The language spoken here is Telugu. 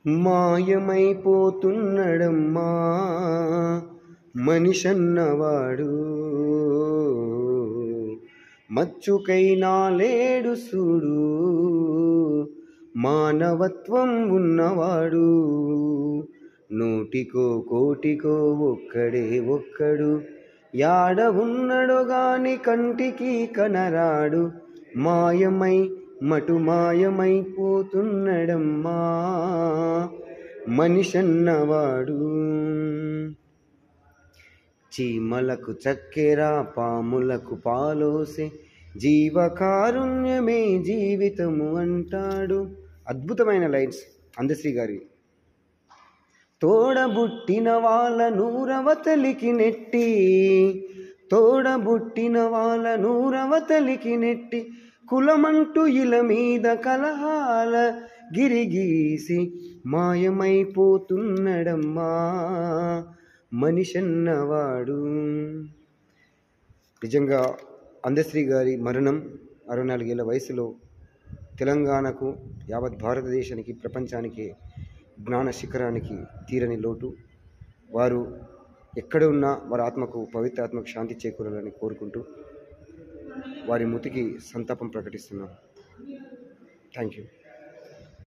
మాయమైపోతున్నడమ్మా మనిషన్నవాడు, మచ్చుకైనా లేడు సూడు మానవత్వం ఉన్నవాడు. నూటికో కోటికో ఒక్కడే ఒక్కడు, యాడ ఉన్నడో గాని కంటికి కనరాడు. మాయమై మటు మాయమైపోతున్నడమ్మా మనిషన్నవాడు. చీమలకు చక్కెర పాములకు పాలోసే జీవకారుణ్యమే జీవితము అంటాడు. అద్భుతమైన లైన్స్ అందశ్రీ గారి. తోడబుట్టిన వాళ్ళ నూరవతలికి నెట్టి, తోడబుట్టిన వాళ్ళ నూరవతలికి నెట్టి, కులమంటూ ఇల మీద కలహాల గిరిగీసి మాయమైపోతున్నడమ్మా మనిషన్నవాడు. నిజంగా అందశ్రీ గారి మరణం 64 ఏళ్ల వయసులో తెలంగాణకు, యావత్ భారతదేశానికి, ప్రపంచానికి జ్ఞాన శిఖరానికి తీరని లోటు. వారు ఎక్కడ ఉన్నా వారి ఆత్మకు, పవిత్ర ఆత్మకు శాంతి చేకూరాలని కోరుకుంటూ వారి మృతికి సంతాపం ప్రకటిస్తున్నాం. Thank you.